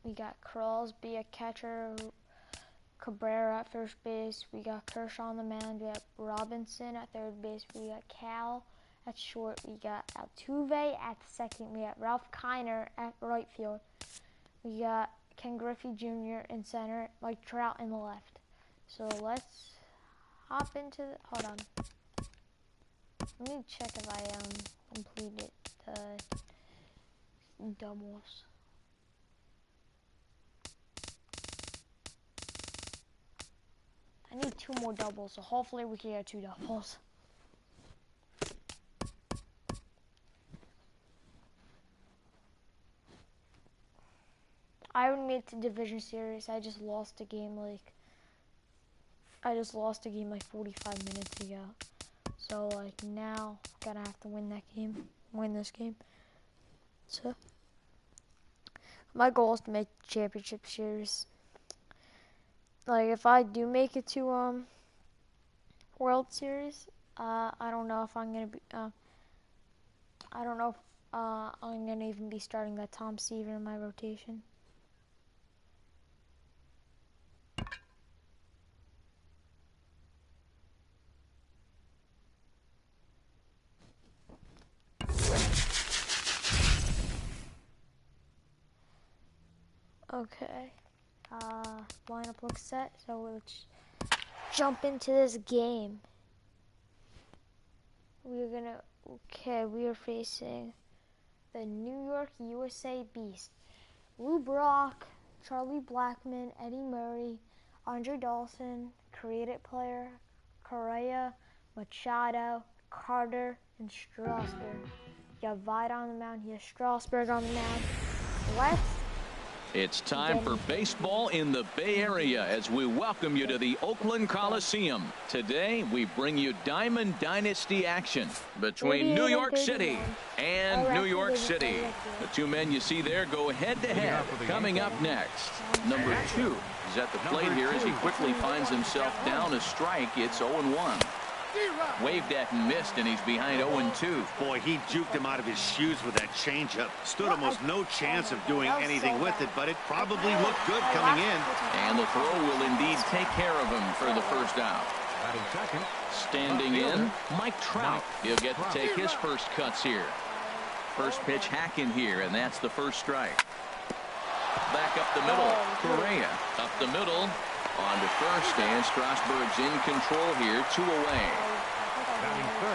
We got Crosby at catcher, Cabrera at first base. We got Kershaw on the mound. We got Robinson at third base. We got Cal at short. We got Altuve at second. We got Ralph Kiner at right field. We got Ken Griffey Jr. in center. Mike Trout in the left. So let's hop into the, hold on. Let me check if I completed the doubles. I need 2 more doubles, so hopefully we can get 2 doubles. I haven't made the division series. I just lost a game like 45 minutes ago. So like now I'm gonna have to win this game. So my goal is to make the championship series. Like if I do make it to World Series, I don't know if I'm gonna be I don't know if I'm gonna even be starting that Tom Seaver in my rotation. Okay, lineup looks set, so let's jump into this game. We are facing the New York USA Beast. Lou Brock, Charlie Blackmon, Eddie Murray, Andre Dawson, creative player, Correa, Machado, Carter, and Strasburg. You got Vida on the mound, you have Strasburg on the mound. Let's It's time for baseball in the Bay Area as we welcome you to the Oakland Coliseum. Today, we bring you Diamond Dynasty action between New York City and New York City. The 2 men you see there go head-to-head. Coming up next, number 2 is at the plate here as he quickly finds himself down a strike. It's 0-1. Waved at and missed, and he's behind 0-2. Boy, he juked him out of his shoes with that changeup. Stood almost no chance of doing anything with it, but it probably looked good coming in. And the throw will indeed take care of him for the first out. Standing in, Mike Trout. He'll get to take his first cuts here. First pitch hack in here, and that's the first strike. Back up the middle. Correa up the middle. On to first, and Strasburg's in control here, 2 away.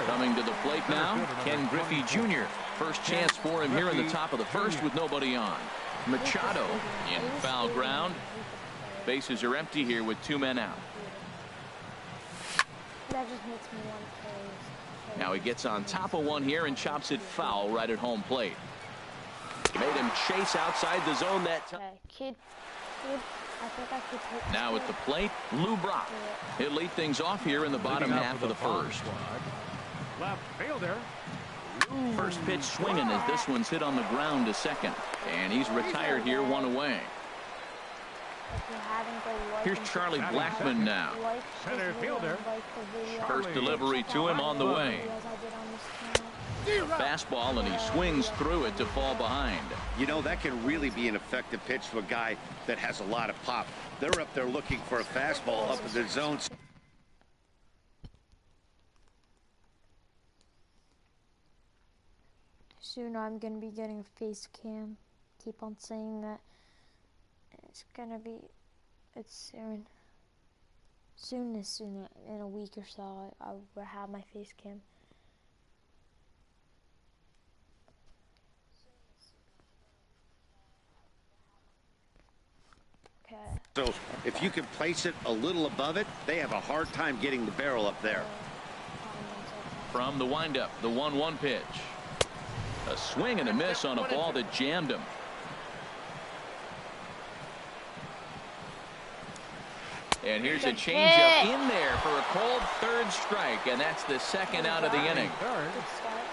Coming to the plate now, Ken Griffey Jr. First chance for him here in the top of the first with nobody on. Machado in foul ground. Bases are empty here with 2 men out. That just makes me want to play. Now he gets on top of one here and chops it foul right at home plate. Made him chase outside the zone that time. Kid. I think I could take now at the plate, Lou Brock. He'll lead things off here in the bottom half of the first. Left fielder. First pitch swinging as this one's hit on the ground to second. And he's retired here, 1 away. Here's Charlie Blackmon now. Center fielder. First delivery to him on the way. A fastball, and he swings through it to fall behind. You know, that can really be an effective pitch to a guy that has a lot of pop. They're up there looking for a fastball up in the zone. Soon I'm going to be getting a face cam. Keep on saying that. It's soon. In a week or so, I will have my face cam. Okay. So if you can place it a little above it, they have a hard time getting the barrel up there. From the windup, the 1-1 pitch. A swing and a miss on a ball that jammed him. And here's a changeup in there for a cold third strike, and that's the second out of the inning.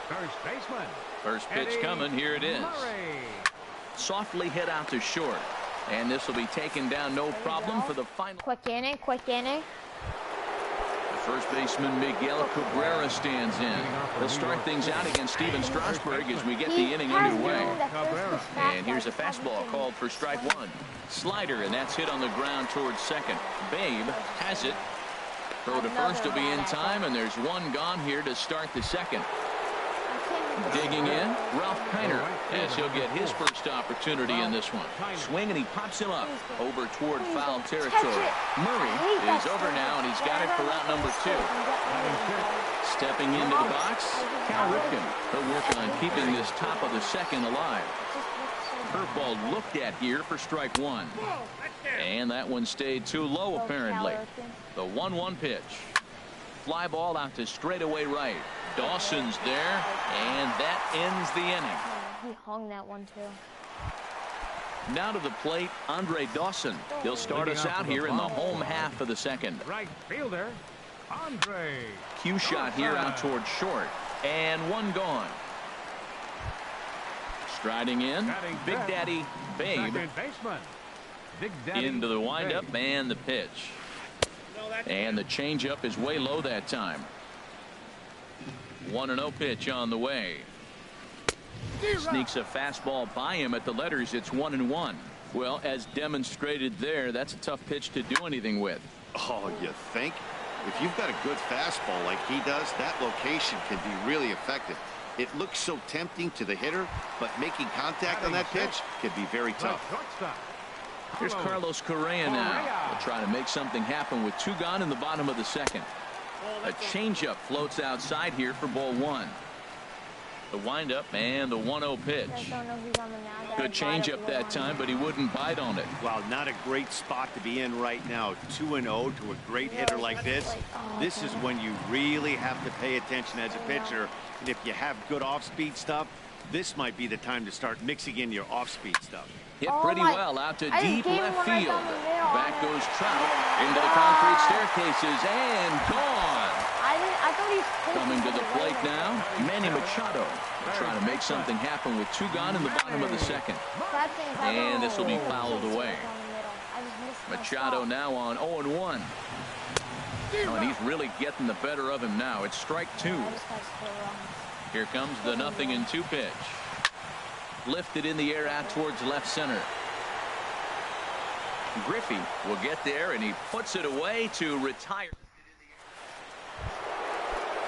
First baseman. First pitch coming. Here it is. Softly hit out to short. And this will be taken down no problem for the final. Quick inning. The First baseman Miguel Cabrera stands in. He'll start things out against Steven Strasburg as we get the inning underway. And here's a fastball called for strike one. Slider, and that's hit on the ground towards second. Babe has it. Throw to first will be in time, and there's one gone here to start the second. Digging in, Ralph Kiner, as he'll get his first opportunity in this one. Swing, and he pops him up over toward foul territory. Murray is over now, and he's got it for out number 2. Stepping into the box, Cal Ripken. He'll work on keeping this top of the second alive. Curveball looked at here for strike one. And that one stayed too low, apparently. The 1-1 pitch. Fly ball out to straightaway right. Dawson's there, and that ends the inning. He hung that one too. Now to the plate, Andre Dawson. He'll start us out here in the home half of the second. Right fielder, Andre. Cue shot here out towards short, and one gone. Striding in, Big Daddy Babe. Into the windup and the pitch. And the changeup is way low that time. 1-0 pitch on the way. Sneaks a fastball by him at the letters. It's 1-1. Well, as demonstrated there, that's a tough pitch to do anything with. Oh, you think? If you've got a good fastball like he does, that location can be really effective. It looks so tempting to the hitter, but making contact on that pitch can be very tough. Here's Carlos Correa now. He'll try to make something happen with 2 gone in the bottom of the second. A changeup floats outside here for ball 1. The windup and the 1-0 pitch. Good changeup that time, but he wouldn't bite on it. Well, not a great spot to be in right now. 2-0 to a great hitter like this. This is when you really have to pay attention as a pitcher. And if you have good off-speed stuff, this might be the time to start mixing in your off-speed stuff. Hit pretty well out to deep left field. Back goes Trout into the concrete staircases and gone. Coming to the plate now, Manny Machado. Trying to make something happen with 2 gone in the bottom of the second. And this will be fouled away. Machado now on 0-1. Oh, and he's really getting the better of him now. It's strike 2. Here comes the 0-2 pitch. Lifted in the air out towards left center. Griffey will get there, and he puts it away to retire.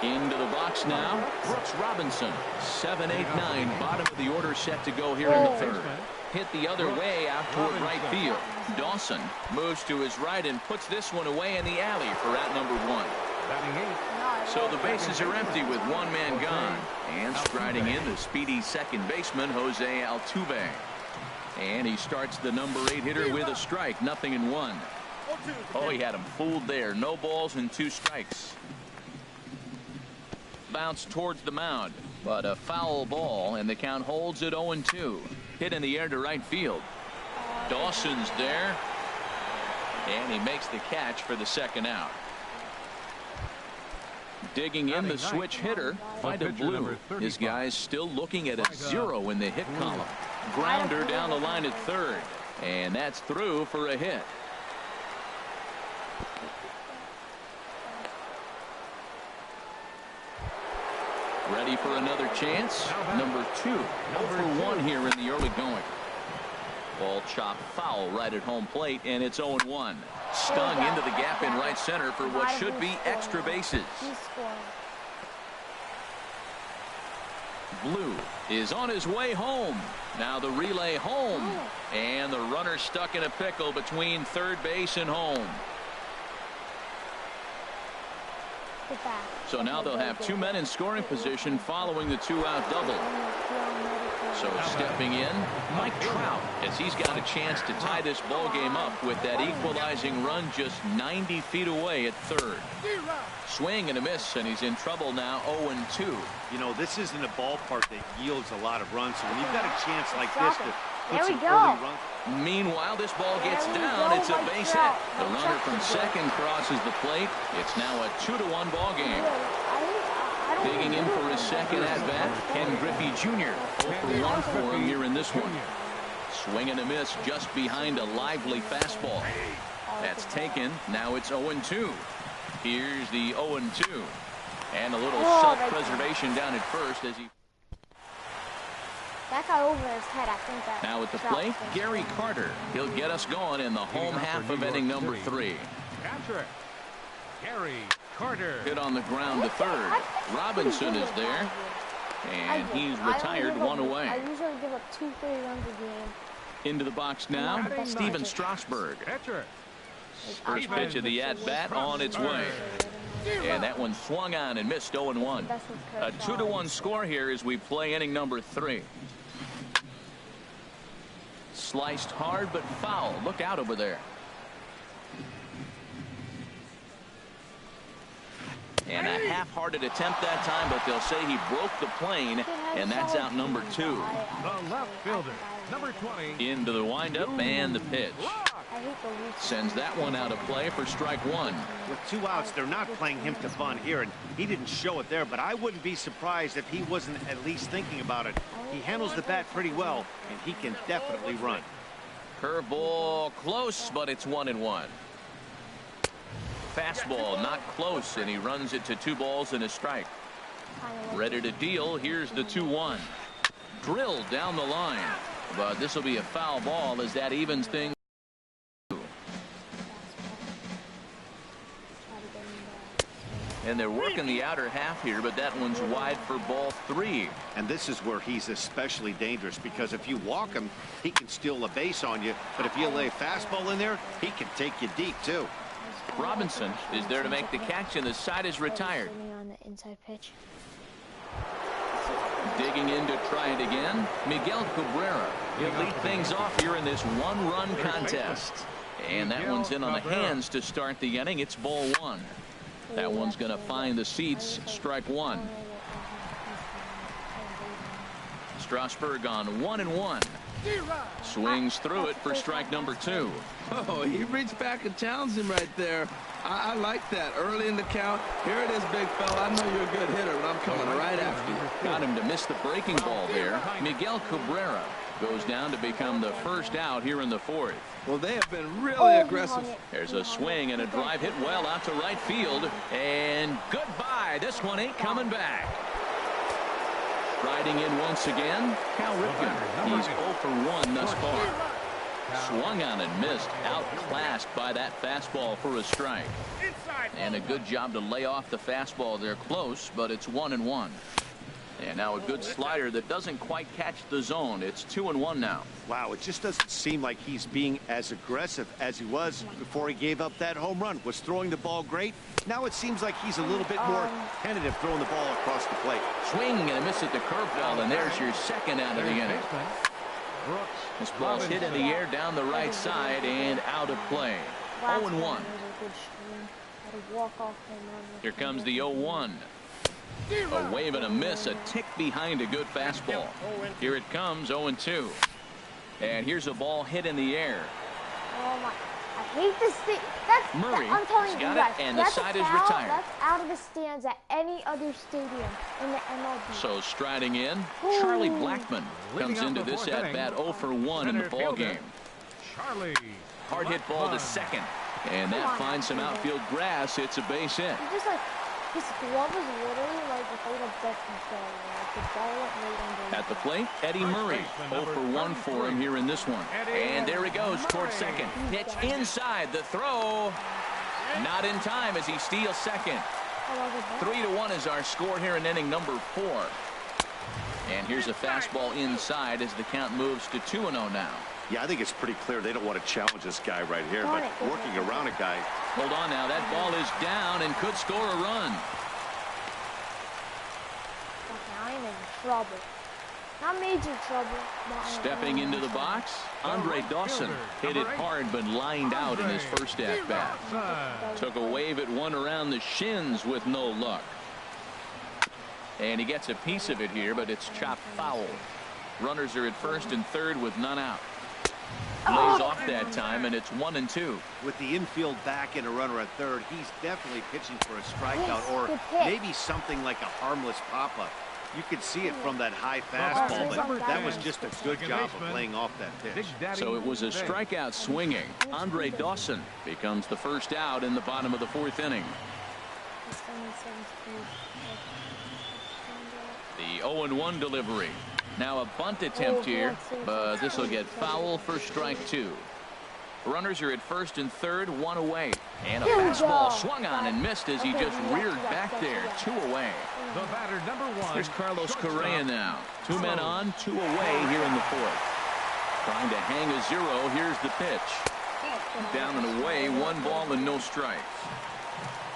Into the box now, Brooks Robinson. 7, 8, 9, bottom of the order set to go here in the third. Hit the other way out toward right field. Dawson moves to his right and puts this one away in the alley for out number 1. So the bases are empty with 1 man gone. And striding in, the speedy second baseman, Jose Altuve. And he starts the number 8 hitter with a strike, 0-1. Oh, he had him fooled there. No balls and 2 strikes. Bounce towards the mound, but a foul ball, and the count holds at 0-2. Hit in the air to right field. Dawson's there, and he makes the catch for the second out. Digging in, the switch hitter, Vida Blue. His guy's still looking at a 0 in the hit column. Grounder down the line at third, and that's through for a hit. Ready for another chance. Number 2. 0 for 1 here in the early going. Ball chopped foul right at home plate, and it's 0-1. Stung into the gap in right center for what should be extra bases. Blue is on his way home. Now the relay home, and the runner stuck in a pickle between third base and home. So now they'll have 2 men in scoring position following the 2-out double. So stepping in, Mike Trout, as he's got a chance to tie this ball game up with that equalizing run just 90 feet away at third. Swing and a miss, and he's in trouble now. 0-2. You know, this isn't a ballpark that yields a lot of runs, so when you've got a chance like this to put some early runs. Meanwhile, this ball gets down. It's a base hit. The runner from second crosses the plate. It's now a 2-1 ball game. Digging in for his second at-bat, Ken Griffey Jr. 0 for 1 for him here in this one. Swing and a miss just behind a lively fastball. That's taken. Now it's 0-2. Here's the 0-2. And a little Oh, self-preservation down at first as he... That got over his head. I think that. Now at the plate, Gary Carter. He'll get us going in the home half of inning number 3. Catcher, Gary Carter. Hit on the ground to third. Robinson is there. And he's retired one away. I usually give up 2-3 runs a game. Into the box now, Steven Strasburg. Catcher, First pitch of the at-bat on its way. And that one swung on and missed 0-1. A 2-1 score here as we play inning number 3. Sliced hard but foul. Look out over there. And a half-hearted attempt that time, but they'll say he broke the plane, and that's out number 2. the left fielder, number 20. Into the windup and the pitch. Sends that one out of play for strike 1. With 2 outs, they're not playing him to bunt here, and he didn't show it there, but I wouldn't be surprised if he wasn't at least thinking about it. He handles the bat pretty well, and he can definitely run. Curveball close, but it's 1-1. Fastball not close, and he runs it to 2 balls and a strike. Ready to deal. Here's the 2-1. Drilled down the line, but this will be a foul ball as that evens things. And they're working the outer half here, but that one's wide for ball 3. And this is where he's especially dangerous, because if you walk him, he can steal a base on you. But if you lay a fastball in there, he can take you deep, too. Robinson is there to make the catch, and the side is retired. On the inside pitch. Digging in to try it again, Miguel Cabrera. He'll lead things off here in this 1-run contest. And that one's in on the hands to start the inning. It's ball 1. That one's going to find the seats. Strike 1. Strasburg on 1-1. Swings through it for strike number 2. Oh, he reached back and challenged him right there. I like that. Early in the count. Here it is, big fella. I know you're a good hitter, but I'm coming right after you. Got him to miss the breaking ball there. Miguel Cabrera goes down to become the first out here in the 4th. Well, they have been really aggressive. There's a swing and a drive hit well out to right field. And goodbye. This one ain't coming back. Riding in once again, Cal Ripken. He's 0 for 1 thus far. Swung on and missed. Outclassed by that fastball for a strike. And a good job to lay off the fastball there close, but it's 1-1. And now a good slider that doesn't quite catch the zone. It's 2-1 now. Wow, it just doesn't seem like he's being as aggressive as he was before he gave up that home run. Was throwing the ball great. Now it seems like he's a little bit more tentative throwing the ball across the plate. Swing and a miss at the curveball, and there's your second out of the inning. This ball's hit in the air down the right side and out of play. 0-1. Here comes the 0-1. A wave and a miss, a tick behind a good fastball. Here it comes, 0-2. And here's a ball hit in the air. Oh my! I hate this thing. That's Murray I'm telling you got guys, it, and the side is foul. retired. That's out of the stands at any other stadium in the MLB. So striding in, Charlie Blackmon comes into this at bat 0 for 1 in the ball game. Charlie. Hard hit ball to second, and that finds some outfield grass. It's a base hit. He just like his glove is literally like without a breath control. Like the ball went right under. At the plate, Eddie Murray. 0 for 1 for him here in this one. And there he goes towards second. Pitch inside. The throw. Not in time as he steals second. 3-1 is our score here in inning number 4. And here's a fastball inside as the count moves to 2-0 now. Yeah, I think it's pretty clear they don't want to challenge this guy right here, but working around a guy. Hold on now. That ball is down and could score a run. I'm in trouble. Not major trouble. Stepping into the box, Andre Dawson hit it hard but lined out in his first at-bat. Took a wave at one around the shins with no luck. And he gets a piece of it here, but it's chopped foul. Runners are at first and third with none out. Lays off that time, and it's 1-2. With the infield back and a runner at third, he's definitely pitching for a strikeout or maybe something like a harmless pop-up. You could see it from that high fastball, but that was just a good job of laying off that pitch. So it was a strikeout swinging. Andre Dawson becomes the first out in the bottom of the 4th inning. The 0-1 delivery. Now a bunt attempt here, but this will get foul for strike two. Runners are at first and third, one away. And a fastball swung on and missed as he just reared back there. Two away. The batter, number one. Here's Carlos Correa now. Two men on, two away here in the fourth. Trying to hang a zero. Here's the pitch. Down and away, 1 ball and no strikes.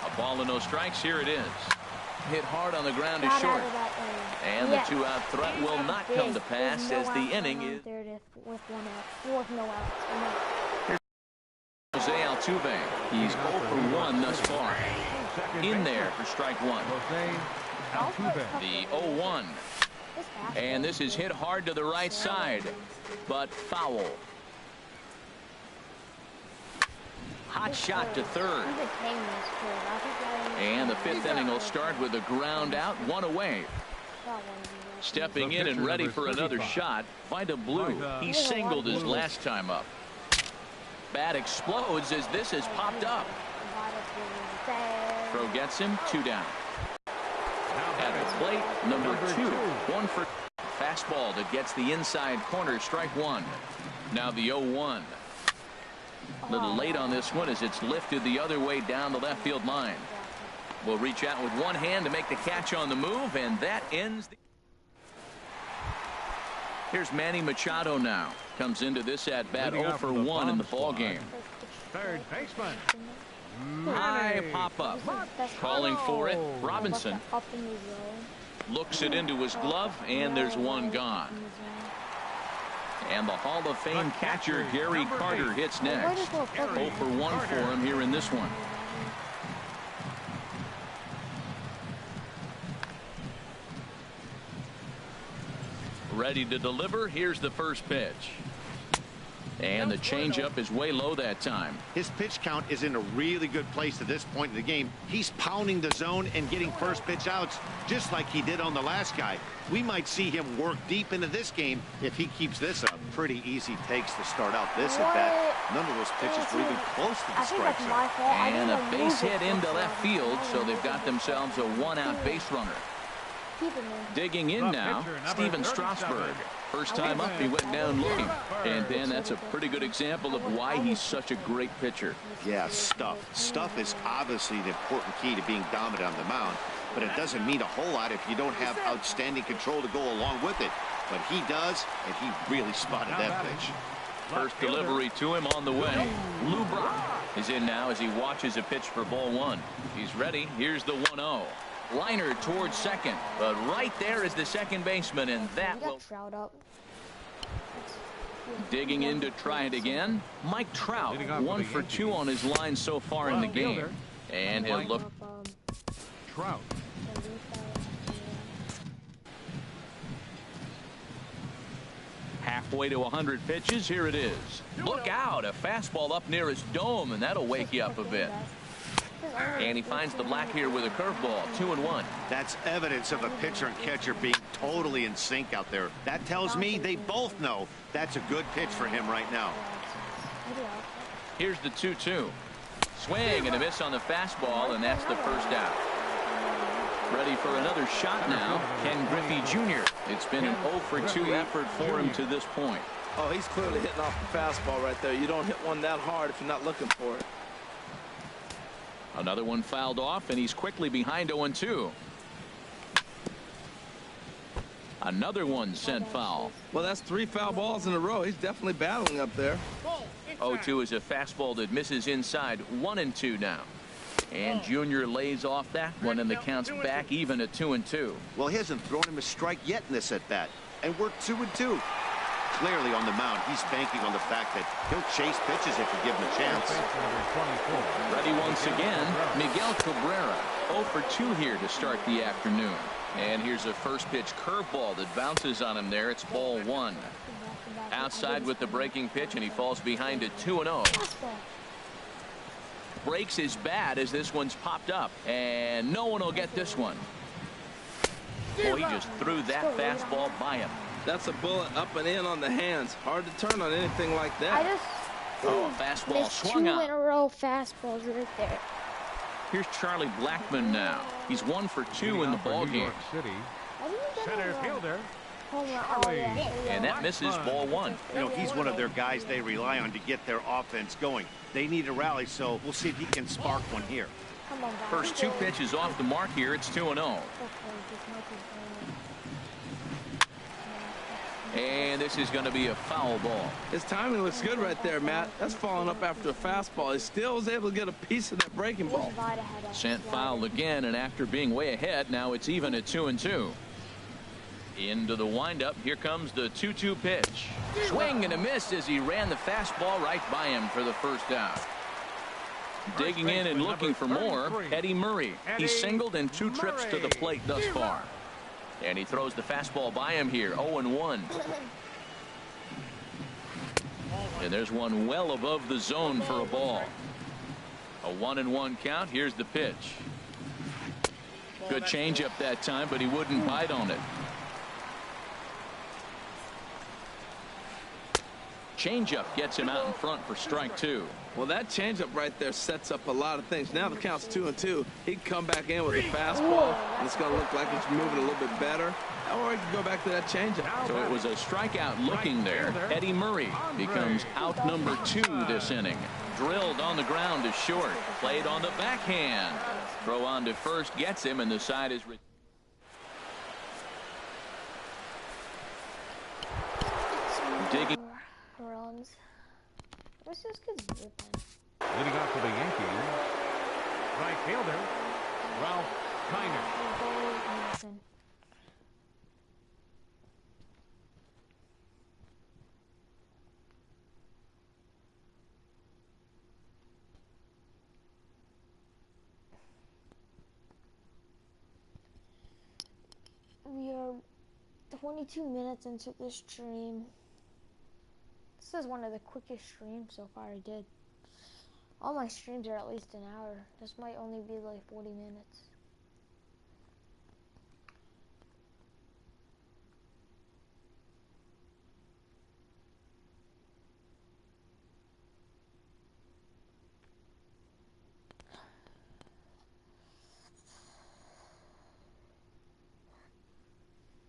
A ball and no strikes. Here it is. Hit hard on the ground is short. And the 2-out threat will not come to pass as the inning is. With 1 out. With no outs. Jose Altuve. He's 0 for 1 thus far. In there for strike one. The 0-1. And this is hit hard to the right side, but foul. Hot shot to third. And the 5th inning will start with a ground out, 1 away. Stepping in and ready for another shot, Vida Blue. He singled his last time up. Bat explodes as this has popped up. Throw gets him, 2 down. At the plate, number 2. 1 for fastball that gets the inside corner, strike one. Now the 0-1. A little late on this one as it's lifted the other way down the left field line. Will reach out with one hand to make the catch on the move, and that ends the... Here's Manny Machado now. Comes into this at bat 0 for 1 in the ball game. Third baseman. High pop up. Calling for it. Robinson looks it into his glove, and there's one gone. And the Hall of Fame catcher Gary Carter hits next. 0 for 1 for him here in this one. Ready to deliver. Here's the first pitch. And the changeup is way low that time. His pitch count is in a really good place at this point in the game. He's pounding the zone and getting first pitch outs just like he did on the last guy. We might see him work deep into this game if he keeps this up. Pretty easy takes to start out this at bat. None of those pitches were even close to the strike zone. And a base hit into left field, so they've got themselves a 1-out base runner. Digging in now, Steven Strasburg. First time up, he went down looking. And then that's a pretty good example of why he's such a great pitcher. Yeah, stuff. Stuff is obviously the important key to being dominant on the mound. But it doesn't mean a whole lot if you don't have outstanding control to go along with it. But he does, and he really spotted that pitch. First delivery to him on the way. Lou Brock is in now as he watches a pitch for ball one. He's ready. Here's the 1-0. Liner towards second, but right there is the second baseman, and that will... Digging in to try it again. Mike Trout, 1 for 2 on his line so far in the game. And he'll look... Trout. Halfway to 100 pitches, here it is. Look out, a fastball up near his dome, and that'll wake you up a bit. And he finds the black here with a curveball, 2-1. That's evidence of a pitcher and catcher being totally in sync out there. That tells me they both know that's a good pitch for him right now. Here's the 2-2. Swing and a miss on the fastball, and that's the first out. Ready for another shot now, Ken Griffey Jr. It's been an 0 for 2 effort for him to this point. Oh, he's clearly hitting off the fastball right there. You don't hit one that hard if you're not looking for it. Another one fouled off, and he's quickly behind 0-2. Another one sent foul. Well, that's 3 foul balls in a row. He's definitely battling up there. 0-2 is a fastball that misses inside. 1-2 now. And Junior lays off that one, and the count's back even at 2-2. Well, he hasn't thrown him a strike yet in this at-bat. And we're 2-2. Clearly on the mound, he's banking on the fact that he'll chase pitches if you give him a chance. Ready once again, Miguel Cabrera. 0 for 2 here to start the afternoon. And here's a first pitch curveball that bounces on him there. It's ball 1. Outside with the breaking pitch, and he falls behind at 2-0. Breaks his bat as this one's popped up, and no one will get this one. Boy, he just threw that fastball by him. That's a bullet up and in on the hands. Hard to turn on anything like that. Oh, a fastball swung two on. in a row fastballs right there. Here's Charlie Blackmon now. He's 1 for 2 in the ball New game. York City. Center fielder. Oh, Charlie. And that misses ball 1. You know, he's one of their guys they rely on to get their offense going. They need a rally, so we'll see if he can spark one here. Come on, guys. First 2 pitches off the mark here. It's 2-0. And this is going to be a foul ball. His timing looks good right there, Matt. That's following up after a fastball. He still was able to get a piece of that breaking ball. Sent foul again, and after being way ahead, now it's even at 2-2. Into the windup. Here comes the 2-2 pitch. Swing and a miss as he ran the fastball right by him for the first out. Digging in and looking for more, Eddie Murray. He's singled in 2 trips to the plate thus far. And he throws the fastball by him here, 0-1. And there's one well above the zone for a ball. A 1-1 count. Here's the pitch. Good changeup that time, but he wouldn't bite on it. Changeup gets him out in front for strike 2. Well, that changeup right there sets up a lot of things. Now the count's 2-2. He can come back in with a fastball, and it's going to look like it's moving a little bit better. Or he can go back to that changeup. So it was a strikeout looking there. Eddie Murray becomes out number 2 this inning. Drilled on the ground to short. Played on the backhand. Throw on to first gets him, and the side is... Digging. Runs. What's this kid's ripping? Leading off for the Yankees. Right fielder. Ralph Kiner. We are 22 minutes into the stream. This is one of the quickest streams so far I did. All my streams are at least an hour. This might only be like 40 minutes.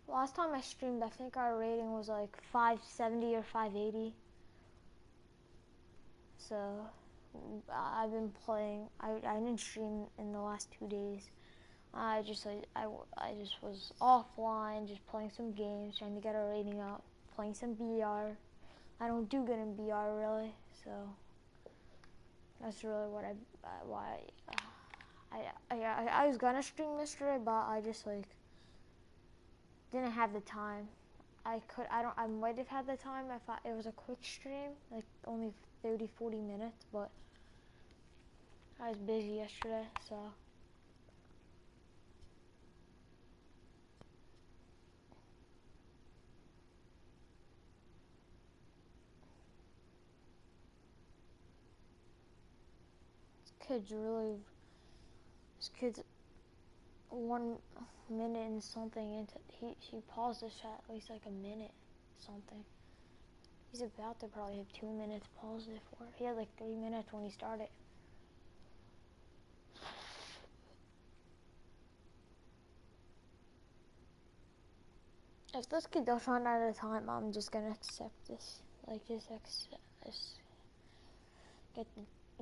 Last time I streamed, I think our rating was like 570 or 580. So I've been playing. I didn't stream in the last 2 days. I just was offline, just playing some games, trying to get our rating up, playing some BR. I don't do good in BR really, so that's really what I was gonna stream yesterday, but I just like didn't have the time. I might have had the time if it was a quick stream, like only 30-40 minutes, but I was busy yesterday, so. This kid's 1 minute and something into, she paused this at least like a minute something. He's about to probably have 2 minutes paused it for. He had like 3 minutes when he started. If this kid does run out of time, I'm just gonna accept this. Like just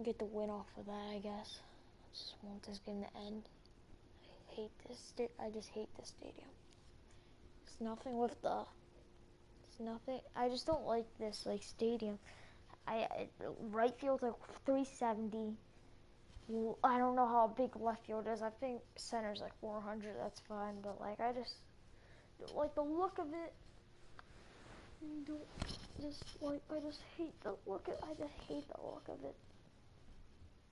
get the win off of that, I guess. I just want this game to end. I just hate this stadium. It's nothing with the. It's nothing. I just don't like this like stadium. Right field's like 370. I don't know how big left field is. I think center's like 400. That's fine, but like I just don't like the look of it. I just hate the look of. I just hate the look of it.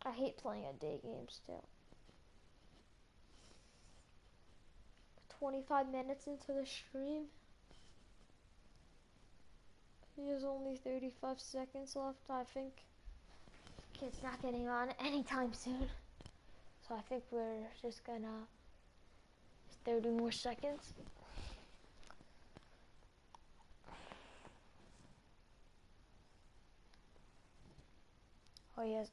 I hate playing a day game still. 25 minutes into the stream. There's only 35 seconds left. I think kid's not getting on anytime soon. So I think we're just gonna 30 more seconds. Oh yes,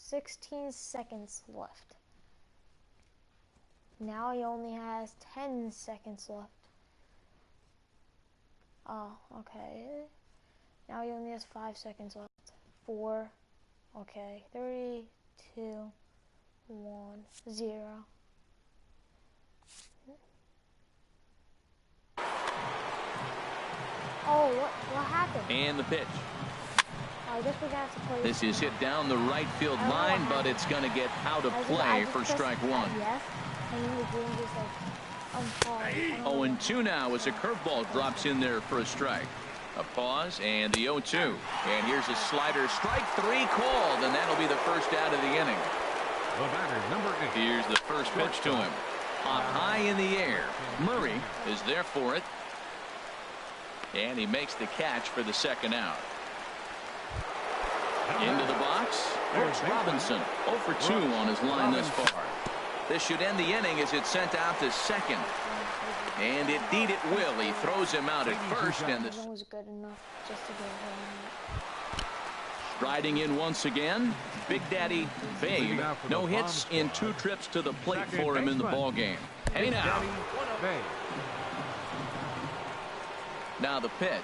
16 seconds left. Now he only has 10 seconds left. Oh, okay. Now he only has 5 seconds left. 4. Okay. 3, 2, 1, 0. Oh, what happened? And the pitch. I guess we're gonna have to play. This is hit down the right field line, but it's going to get out of play for strike one. Yes. And then the game just like 0-2 now as a curveball drops in there for a strike. A pause and the 0-2. And here's a slider. Strike 3 called, and that'll be the first out of the inning. The batter, number 8. Here's the first pitch to him. Up high in the air. Murray is there for it. And he makes the catch for the second out. Into the box, Brooks Robinson, 0 for 2 on his line thus far. This should end the inning as it's sent out to second. And indeed it will. He throws him out at first. And the was good enough just to get him. Striding in once again, Big Daddy Babe. No hits in 2 trips to the plate for him in the ball game. Hey now. Now the pitch.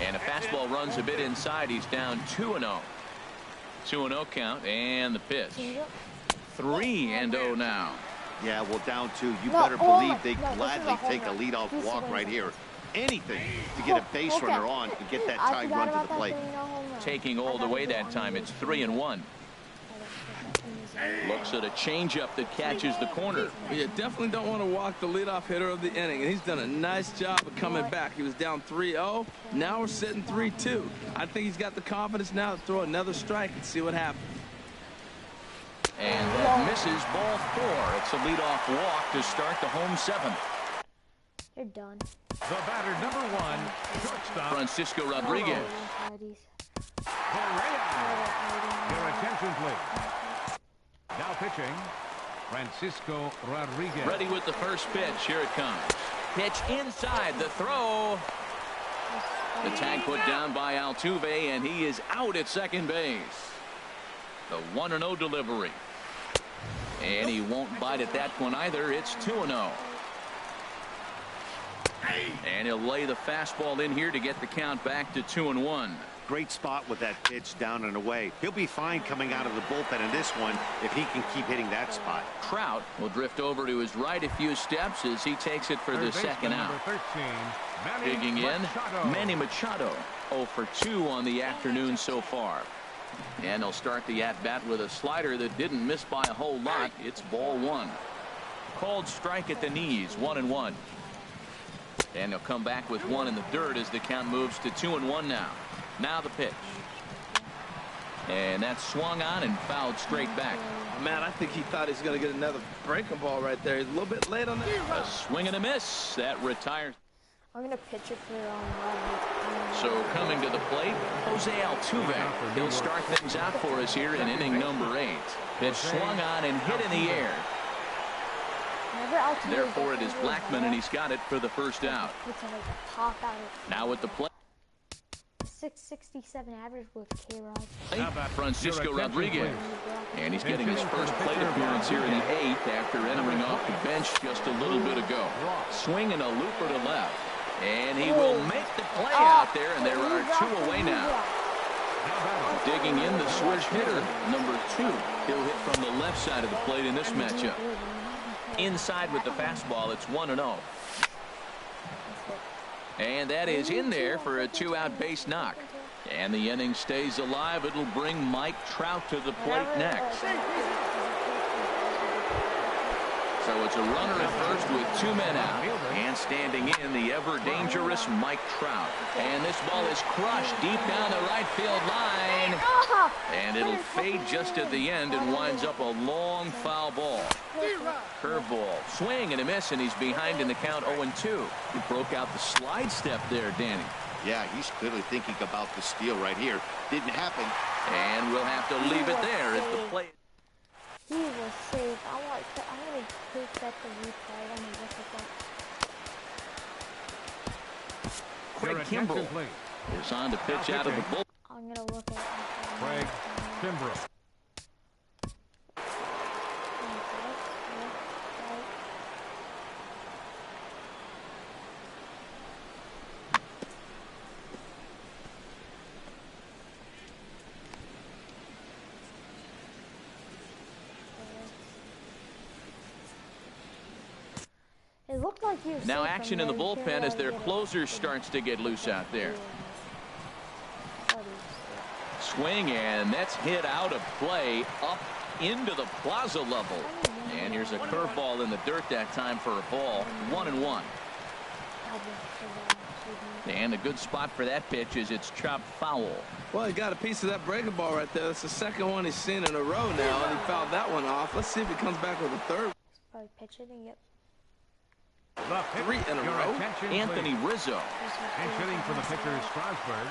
And a fastball runs a bit inside. He's down 2-0. 2-0 count, and the pitch. 3-0 now. Yeah, well, down 2. You better believe they gladly take a leadoff walk right here. Anything to get a base runner on to get that tying run to the plate. Taking all the way that time. It's 3-1. Looks at a changeup that catches the corner. You definitely don't want to walk the leadoff hitter of the inning, and he's done a nice job of coming back. He was down 3-0. Now we're sitting 3-2. I think he's got the confidence now to throw another strike and see what happens. And that misses ball 4. It's a leadoff walk to start the home 7th. They're done. The batter, number 1, shortstop Francisco Rodriguez. Your attention, please. Now pitching, Francisco Rodriguez. Ready with the first pitch. Here it comes. Pitch inside. The throw. The tag put down by Altuve, and he is out at second base. The 1-0 delivery. And he won't bite at that one either. It's 2-0. And he'll lay the fastball in here to get the count back to 2-1. Great spot with that pitch down and away. He'll be fine coming out of the bullpen in this one if he can keep hitting that spot. Trout will drift over to his right a few steps as he takes it for the second out. 13, Digging in, Manny Machado, 0 for 2 on the afternoon so far. And he'll start the at-bat with a slider that didn't miss by a whole lot. It's ball 1. Called strike at the knees, 1-1. And he'll come back with 1 in the dirt as the count moves to 2-1 now. Now the pitch. And that's swung on and fouled straight back. Man, I think he thought he was going to get another breaking ball right there. He's a little bit late on that. A swing and a miss. That retires. I'm going to pitch it for So coming to the plate, Jose Altuve. He'll start things out for us here in inning number 8. Pitch swung on and hit in the air. Therefore, it is Blackman, and he's got it for the first out. Now with the play. 667 average with K-Rod. Francisco Rodriguez. And he's getting his first plate appearance here in the 8th after entering off the bench just a little bit ago. Swinging a looper to left. And he will make the play out there, and there are 2 away now. Digging in the switch hitter, number 2. He'll hit from the left side of the plate in this matchup. Inside with the fastball, it's 1-0. And that is in there for a 2-out base knock. And the inning stays alive. It'll bring Mike Trout to the plate next. So it's a runner at first with 2 men out. And standing in, the ever-dangerous Mike Trout. And this ball is crushed deep down the right field line. And it'll fade just at the end and winds up a long foul ball. Curveball, swing and a miss, and he's behind in the count 0-2. He broke out the slide step there, Danny. Yeah, he's clearly thinking about the steal right here. Didn't happen. And we'll have to leave it there at the plate. He was safe. I'm going to take that to replay. I'm going to look at that. Craig Kimbrell is on to pitch out of the bull. I'm gonna look at Craig Kimbrough. It looked like you. Now action in the bullpen as their closer starts to get loose out there. Swing, and that's hit out of play up into the plaza level. And here's a curveball in the dirt that time for a ball. 1-1. And a good spot for that pitch is it's chopped foul. Well, he got a piece of that breaking ball right there. That's the second one he's seen in a row now, and he fouled that one off. Let's see if he comes back with a third. Probably pitch it and get. 3 in a row. Anthony Rizzo. And hitting for the pitcher Strasburg,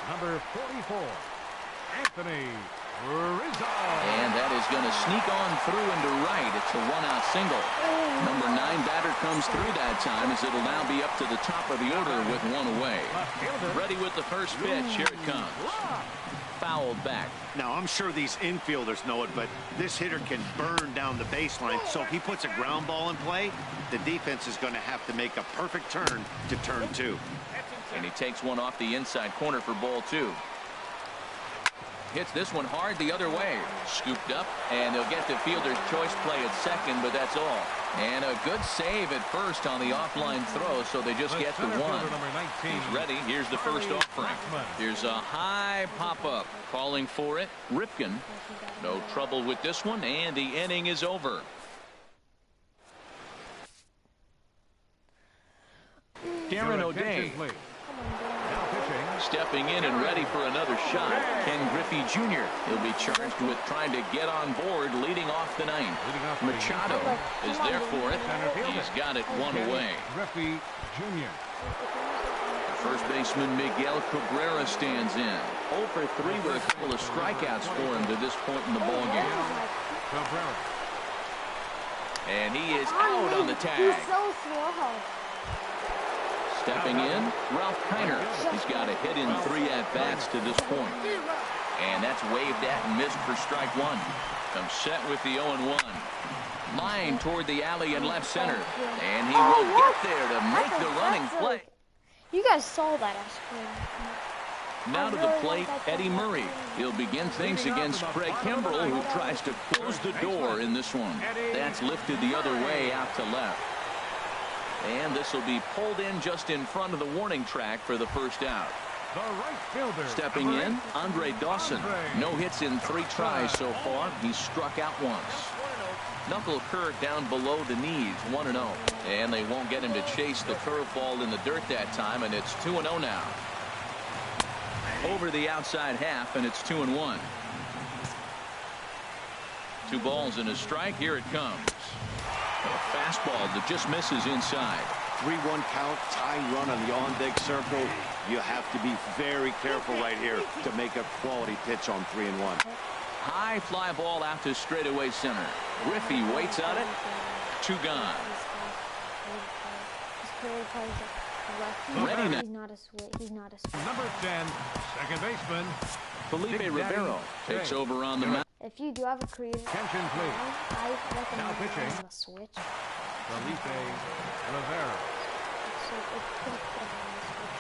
number 44, Anthony Rizzo. And that is going to sneak on through into right. It's a 1-out single. Number 9 batter comes through that time as it'll now be up to the top of the order with 1 away. Ready with the first pitch. Here it comes. Fouled back. Now, I'm sure these infielders know it, but this hitter can burn down the baseline. So if he puts a ground ball in play, the defense is going to have to make a perfect turn to turn 2. And he takes one off the inside corner for ball 2. Hits this one hard the other way. Scooped up, and they'll get the fielder's choice play at second, but that's all. And a good save at first on the offline throw, so they just get to 1. He's ready. Here's the first offering. Here's a high pop-up. Calling for it. Ripken. No trouble with this one, and the inning is over. Darren O'Day. Stepping in and ready for another shot. Ken Griffey Jr. He'll be charged with trying to get on board leading off the 9th. Machado is there for it. He's got it 1 away. Griffey Jr. First baseman Miguel Cabrera stands in. 0 for 3 with a couple of strikeouts for him to this point in the ballgame. Cabrera. And he is out on the tag. He's so slow. Stepping in, Ralph Kiner. He's got a hit in 3 at-bats to this point. And that's waved at and missed for strike 1. Comes set with the 0-1. Line toward the alley in left center. And he will get there to make the running play. You guys saw that. Now to the plate, Eddie Murray. He'll begin things against Craig Kimbrell, who tries to close the door in this one. That's lifted the other way out to left. And this will be pulled in just in front of the warning track for the first out. The right fielder. Stepping in, Andre Dawson. No hits in 3 tries so far. He's struck out once. Knuckle curve down below the knees, 1-0. And they won't get him to chase the curveball in the dirt that time, and it's 2-0 now. Over the outside half, and it's 2-1. 2 balls and a strike. Here it comes. A fastball that just misses inside. 3-1 count, tying run on the on-deck circle. You have to be very careful right here to make a quality pitch on 3-1. High fly ball out to straightaway center. Griffey waits on it. 2 gone. Ready now. He's not a switch. Number 10, second baseman Felipe Rivero takes over on the mound. If you do have a creative, Attention, please. I recommend Now pitching. using a switch. Felipe Rivera. So it could put him on the switch.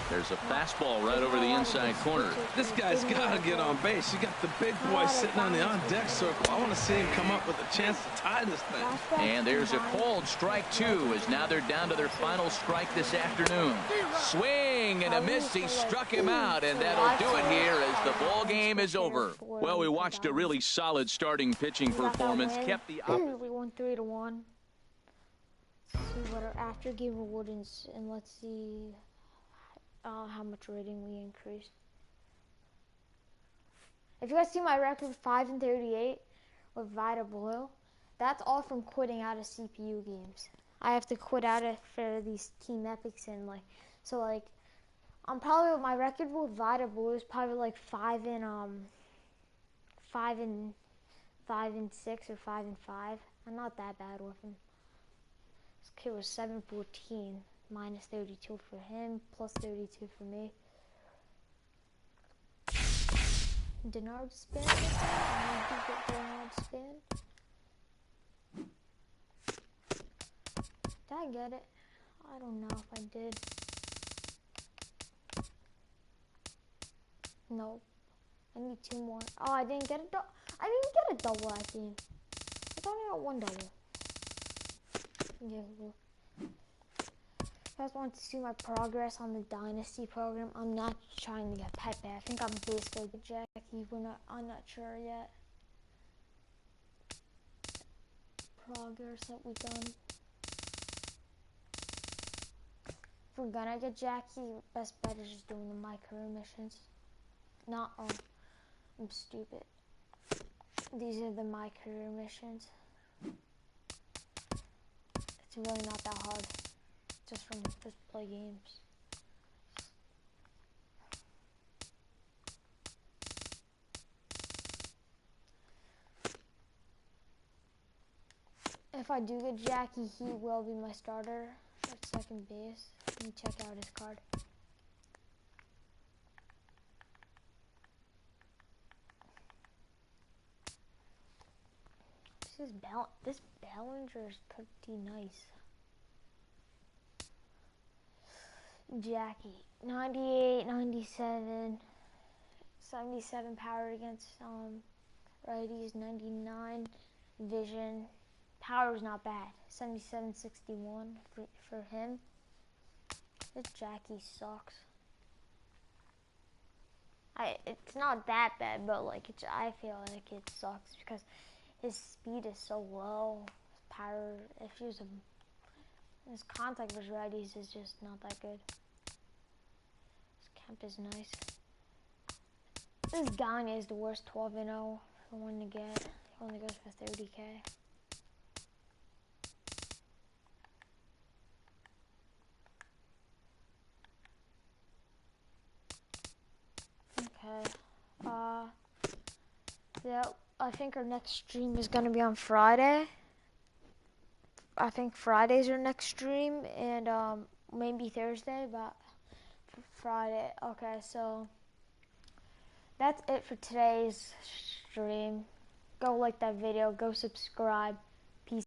There's a fastball right over the inside corner. This guy's got to get on base. You got the big boy sitting on the on-deck circle. I want to see him come up with a chance to tie this thing. And there's a called strike 2 as now they're down to their final strike this afternoon. Swing and a miss. He struck him out, and that'll do it here as the ball game is over. Well, we watched a really solid starting pitching performance. Kept the We won 3-1. Let's see what our after game reward is, and let's see how much rating we increased. If you guys see my record, 5-38 with Vita Blue, that's all from quitting out of CPU games. I have to quit out of for these team epics and I'm probably my record with Vita Blue is probably like 5 and 6 or 5 and 5. I'm not that bad with him. This kid was 7-14. Minus 32 for him, plus 32 for me. Denard spin. I need to get Denard spin. Did I get it? I don't know if I did. No. I need 2 more. Oh, I didn't get a I didn't get a double that game. I thought I got 1 double. Yeah, well. If you guys want to see my progress on the dynasty program, I'm not trying to get Pepe. I think I'm basically the Jackie. I'm not sure yet. Progress that we've done. If we're gonna get Jackie, best bet is just doing the my career missions. Not I'm stupid. These are the my career missions. It's really not that hard. Just play games. If I do get Jackie, he will be my starter at second base. Let me check out his card. This Ballinger is pretty nice. Jackie, 98, 97, 77 power against righties, 99 vision. Power's not bad. 77, 61 for him. This Jackie sucks. It's not that bad, but like I feel like it sucks because his speed is so low. His power, his contact versus righties is just not that good. His camp is nice. This Gagne is the worst 12-0 for one to get. He only goes for 30K. Okay. Yeah, I think our next stream is gonna be on Friday. I think Friday's our next stream, and maybe Thursday, but Friday. Okay, so that's it for today's stream. Go like that video, go subscribe.